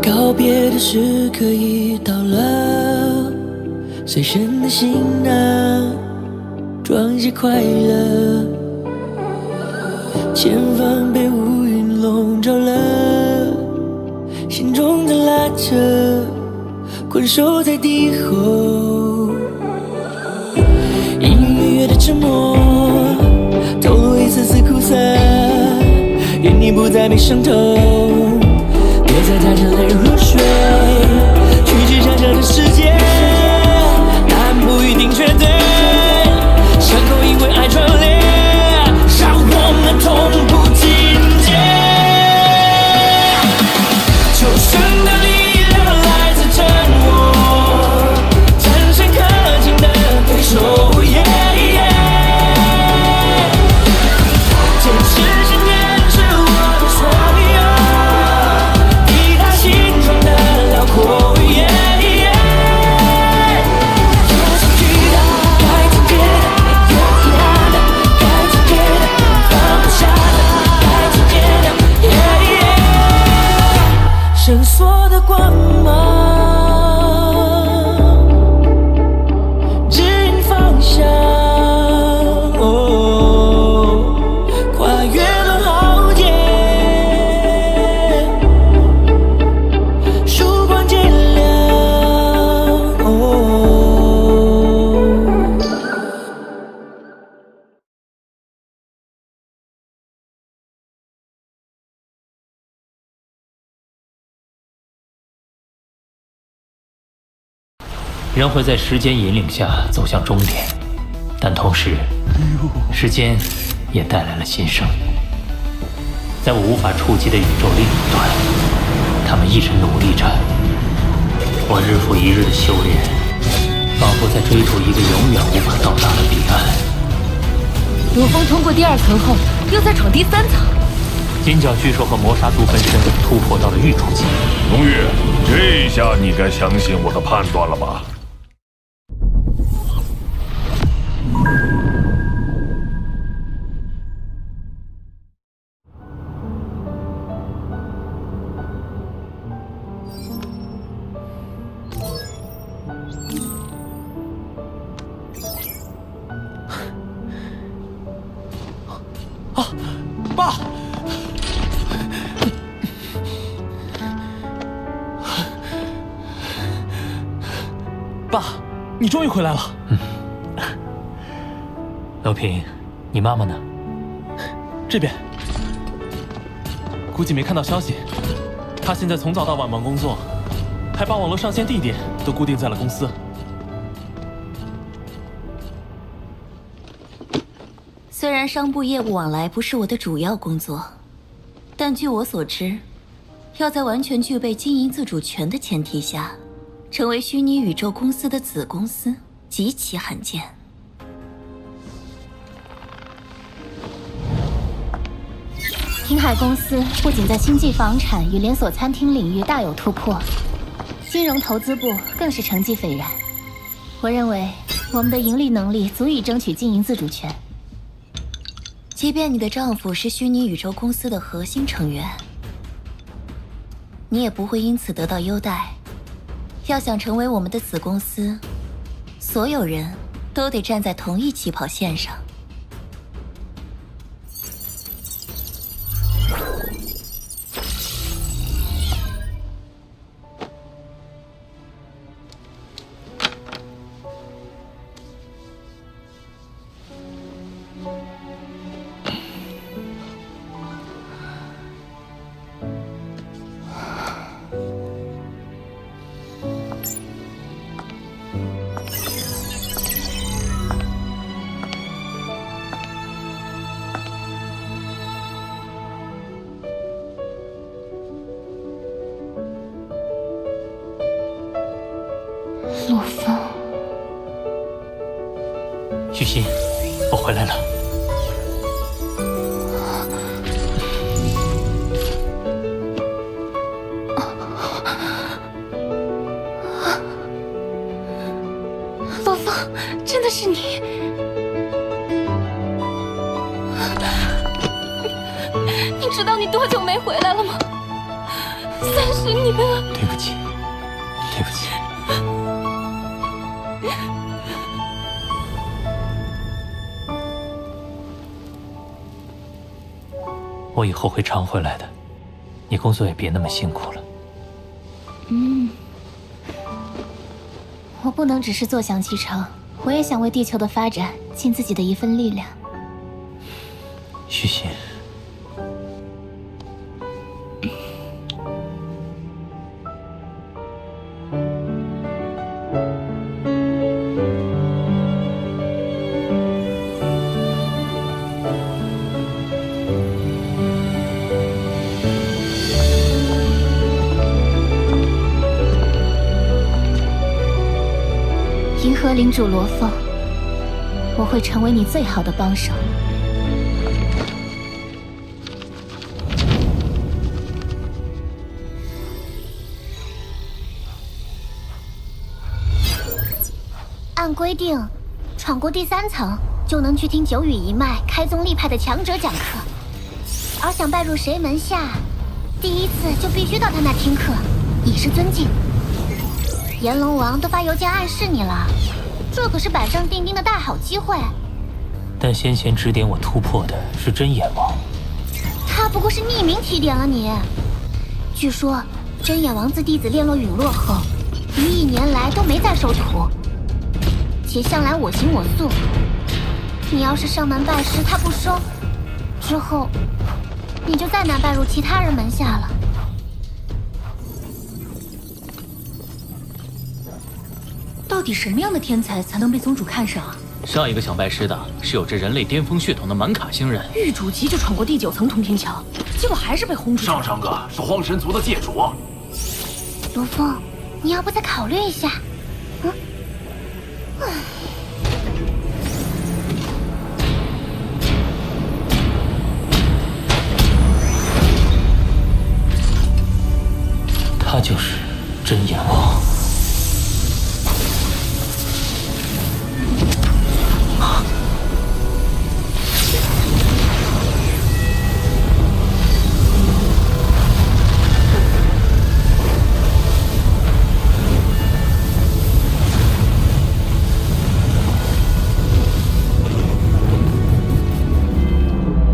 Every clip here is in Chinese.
告别的时刻已到了，随身的行囊装些快乐，前方被乌云笼罩了，心中的拉扯困守在敌后，隐隐约约的沉默透露一丝丝苦涩，愿你不再被伤透，别再带着泪入睡，去知这的世界答案不一定绝对，伤口因为爱转裂，让我们痛不尽解，求生的力量来自真我，战胜可敬的对手，坚持信念是我的所有，抵达心中的辽阔，有恐惧的，该警戒的，有黑暗的，该警戒的，放不下的，该警戒的，伸缩的光芒指引方向，跨越了浩劫，曙光渐亮，人会在时间引领下走向终点，但同时，时间也带来了新生。在我无法触及的宇宙另一端，他们一直努力着。我日复一日的修炼，仿佛在追逐一个永远无法到达的彼岸。罗峰通过第2层后，又再闯第3层。金角巨兽和魔杀族分身突破到了狱中境。龙月，这下你该相信我的判断了吧？爸，爸，你终于回来了。楼平，你妈妈呢？这边，估计没看到消息。她现在从早到晚忙工作，还把网络上线地点都固定在了公司。虽然商部业务往来不是我的主要工作，但据我所知，要在完全具备经营自主权的前提下，成为虚拟宇宙公司的子公司极其罕见。听海公司不仅在星际房产与连锁餐厅领域大有突破，金融投资部更是成绩斐然。我认为我们的盈利能力足以争取经营自主权。即便你的丈夫是虚拟宇宙公司的核心成员，你也不会因此得到优待。要想成为我们的子公司，所有人都得站在同一起跑线上。陆枫，许昕，我回来了。陆枫，真的是你！你知道你多久没回来了吗？30年了。对不起，对不起。我以后会常回来的，你工作也别那么辛苦了。我不能只是坐享其成，我也想为地球的发展尽自己的一份力量。徐昕，银河领主罗峰，我会成为你最好的帮手。按规定，闯过第3层就能去听九羽一脉开宗立派的强者讲课，而想拜入谁门下，第一次就必须到他那听课，以示尊敬。炎龙王都发邮件暗示你了，这可是板上钉钉的大好机会。但先前指点我突破的是真眼王，他不过是匿名提点了你。据说真眼王自弟子炼落陨落后，1亿年来都没再收徒，且向来我行我素。你要是上门拜师，他不收，之后你就再难拜入其他人门下了。到底什么样的天才才能被宗主看上啊？上一个想拜师的是有着人类巅峰血统的满卡星人，玉主急就闯过第9层通天桥，结果还是被轰出去。上个是荒神族的界主。罗峰，你要不再考虑一下？他就是真眼王。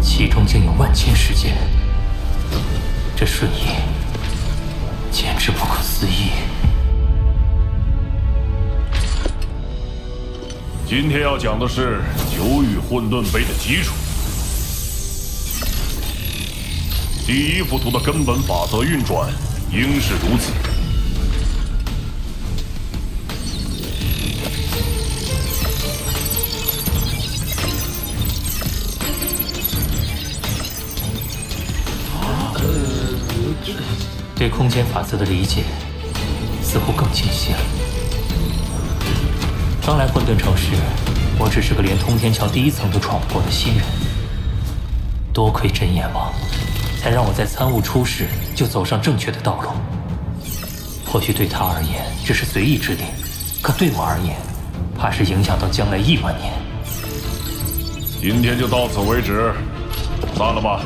其中竟有万千时间，这瞬移简直不可思议。今天要讲的是九羽混沌杯的基础，第1幅图的根本法则运转应是如此。对空间法则的理解似乎更清晰了。刚来混沌城时，我只是个连通天桥第1层都闯不过的新人。多亏真眼王，才让我在参悟出世就走上正确的道路。或许对他而言只是随意指点，可对我而言，怕是影响到将来亿万年。今天就到此为止，散了吧。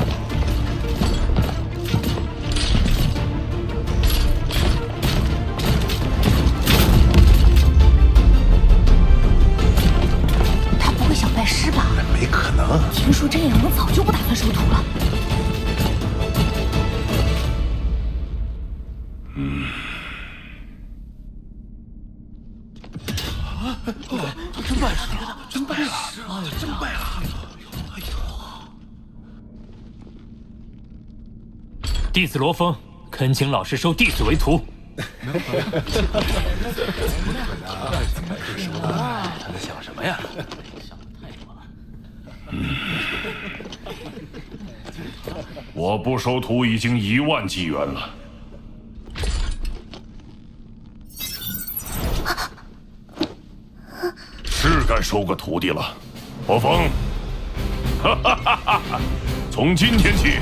拜师吧？没可能。听说真眼王早就不打算收徒了。真拜师了！真拜师了！真拜了！哎呦！弟子罗峰恳请老师收弟子为徒。他在想什么呀？我不收徒已经1万纪元了。是该收个徒弟了，罗峰。哈哈哈哈哈！从今天起，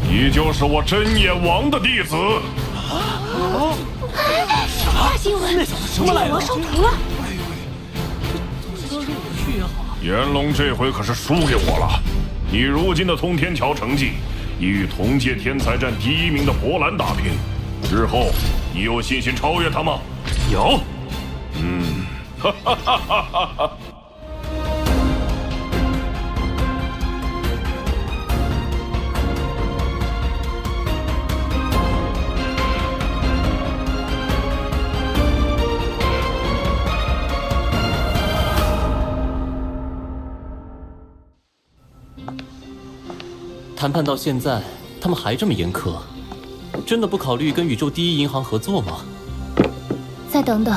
你就是我真眼王的弟子。大新闻！真眼王收徒了。炎龙这回可是输给我了。你如今的通天桥成绩，已与同届天才战第1名的博兰打平，日后你有信心超越他吗？有。哈哈哈哈哈！谈判到现在，他们还这么严苛，真的不考虑跟宇宙第一银行合作吗？再等等。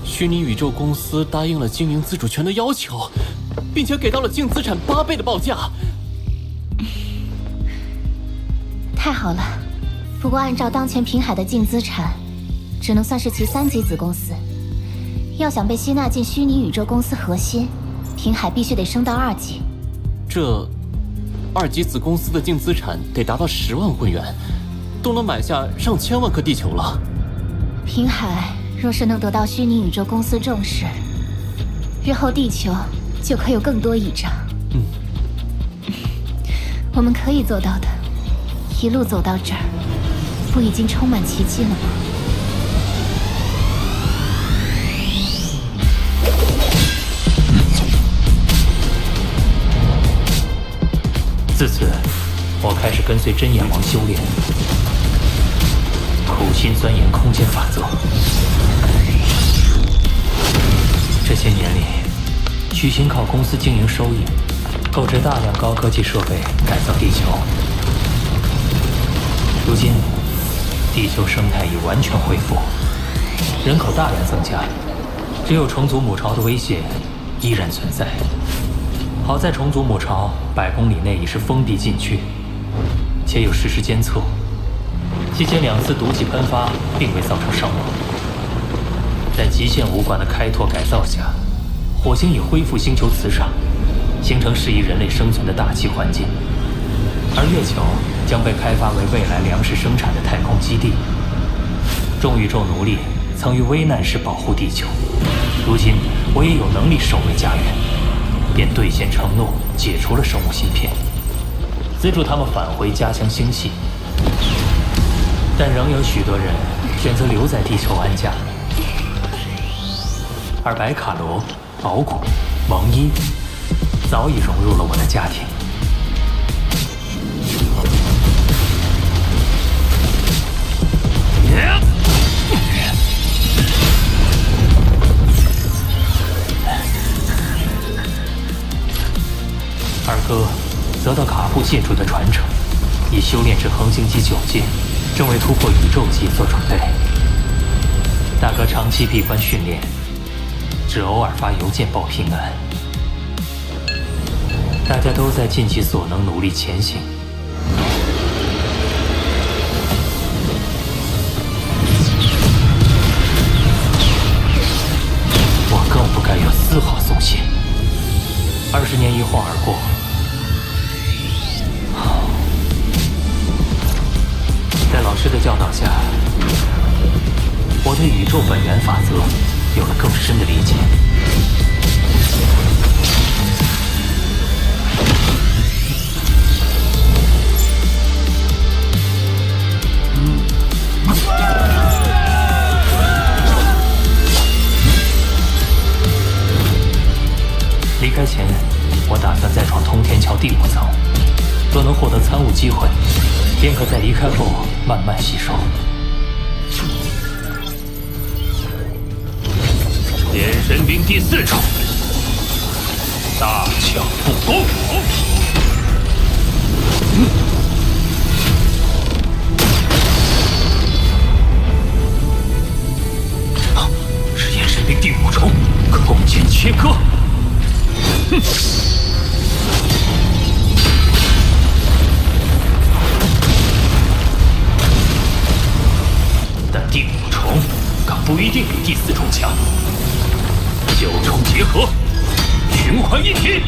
虚拟宇宙公司答应了经营自主权的要求，并且给到了净资产8倍的报价。太好了，不过按照当前平海的净资产，只能算是其3级子公司。要想被吸纳进虚拟宇宙公司核心，平海必须得升到2级。这2级子公司的净资产得达到10万混元，都能买下上千万颗地球了。平海若是能得到虚拟宇宙公司重视，日后地球就可有更多倚仗。我们可以做到的，一路走到这儿，不已经充满奇迹了吗？自此，我开始跟随真眼王修炼，苦心钻研空间法则。这些年里，虚心靠公司经营收益，购置大量高科技设备改造地球。如今，地球生态已完全恢复，人口大量增加，只有重组母巢的威胁依然存在。好在重组母巢100公里内已是封闭禁区，且有实时监测，期间2次毒气喷发并未造成伤亡。在极限武馆的开拓改造下，火星已恢复星球磁场，形成适宜人类生存的大气环境，而月球将被开发为未来粮食生产的太空基地。众宇宙奴隶曾于危难时保护地球，如今我也有能力守卫家园，便兑现承诺，解除了生物芯片，资助他们返回家乡星系。但仍有许多人选择留在地球安家，而白卡罗、敖古、蒙伊早已融入了我的家庭。二哥得到卡布借出的传承，已修炼至恒星级9阶，正为突破宇宙级做准备。大哥长期闭关训练，只偶尔发邮件报平安。大家都在尽其所能努力前行。我更不该有丝毫松懈。20年一晃而过，在老师的教导下，我对宇宙本源法则有了更深的理解。离开前，我打算再闯通天桥第5层，若能获得参悟机会，便可在离开后慢慢吸收。天神兵第4招，大巧不工。是炎神兵第5重，空间切割。但第5重可不一定比第4重强。9重结合，循环一体。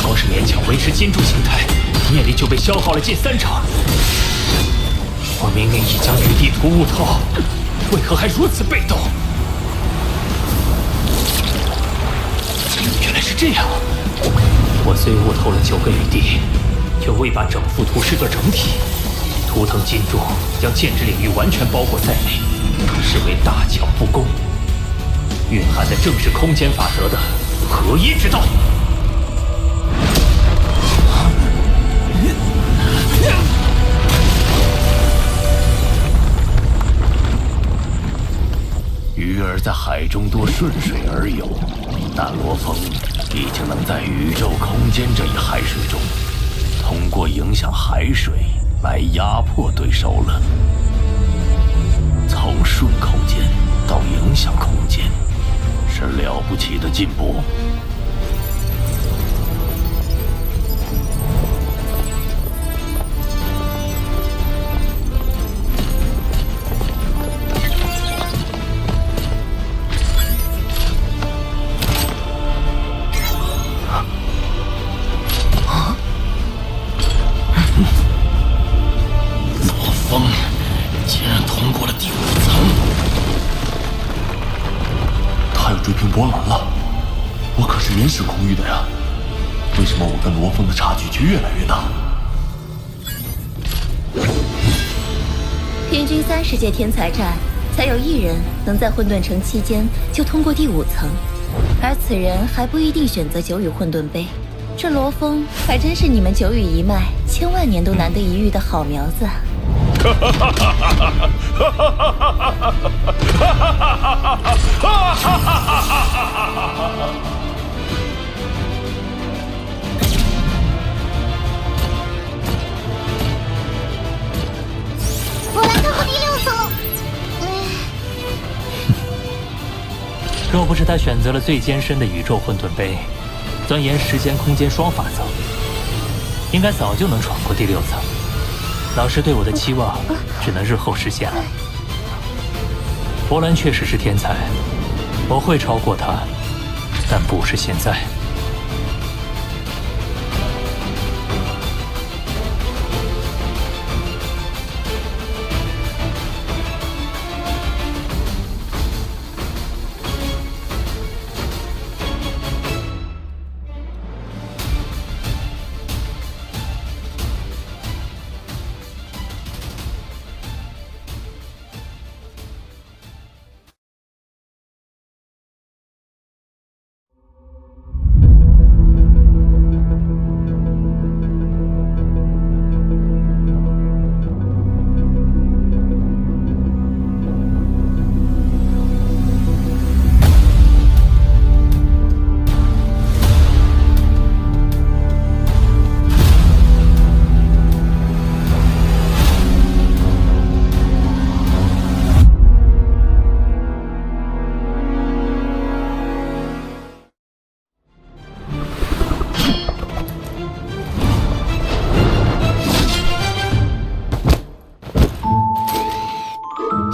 光是勉强维持金柱形态，念力就被消耗了近3成。我明明已将与地图悟透，为何还如此被动？原来是这样。我虽悟透了9个领地，却未把整幅图视作整体。图腾金柱将剑之领域完全包裹在内，实为大巧不工，蕴含的正是空间法则的合一之道。鱼儿在海中多顺水而游，那罗峰已经能在宇宙空间这一海水中，通过影响海水来压迫对手了。从顺空间到影响空间，是了不起的进步。波澜了，我可是原始空域的呀，为什么我跟罗峰的差距却越来越大？平均30届天才战，才有1人能在混沌城期间就通过第5层，而此人还不一定选择九羽混沌杯。这罗峰还真是你们九羽一脉千万年都难得一遇的好苗子啊！我来通过第6层。若不是他选择了最艰深的宇宙混沌杯，钻研时间空间双法则，应该早就能闯过第6层。老师对我的期望只能日后实现了。波兰确实是天才，我会超过他，但不是现在。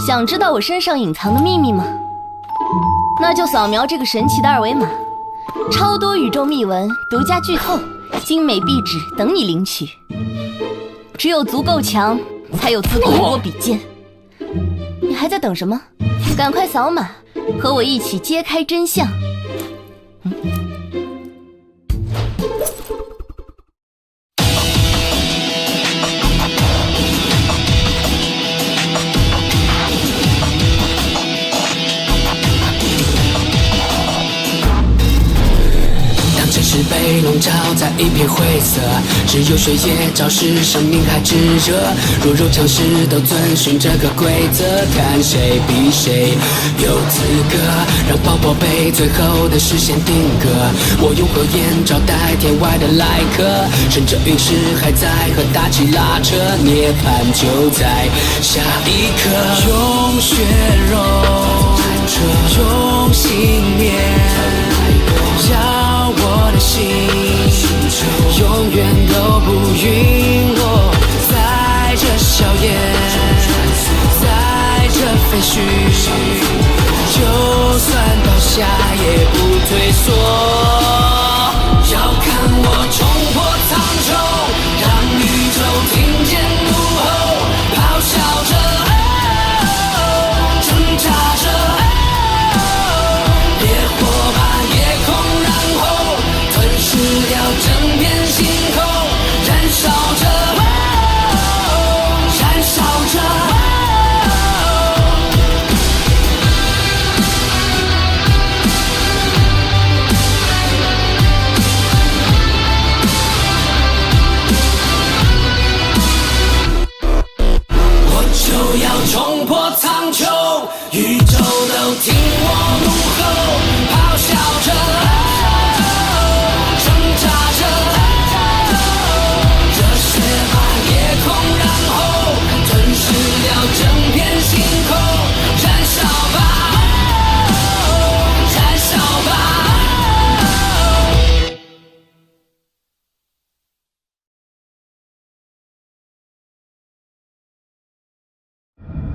想知道我身上隐藏的秘密吗？那就扫描这个神奇的2维码，超多宇宙秘闻、独家剧透、精美壁纸等你领取。只有足够强，才有资格与我比肩。你还在等什么？赶快扫码，和我一起揭开真相。被笼罩在一片灰色，只有血液昭示生命还炙热。弱肉强势都遵循这个规则，看谁比谁有资格让爆破被最后的视线定格。我用火焰招待天外的来客，趁着陨石还在和大气拉扯，涅槃就在下一刻。用血肉，用信念。要我的心永远都不陨落，在这硝烟，在这废墟，就算倒下也不退缩。要看我冲破苍穹，让宇宙听见怒吼，咆哮着，真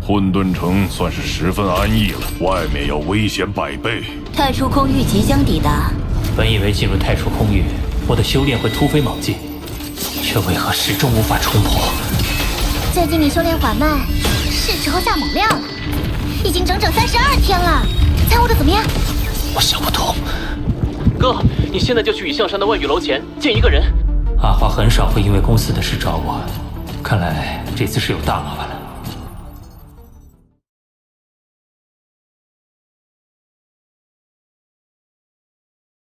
混沌城算是十分安逸了，外面要危险百倍。太初空域即将抵达。本以为进入太初空域，我的修炼会突飞猛进，却为何始终无法冲破？最近你修炼缓慢，是时候下猛料了。已经整整32天了，参悟的怎么样？我想不通。哥，你现在就去雨象山的万玉楼前见一个人。阿华很少会因为公司的事找我，看来这次是有大麻烦了。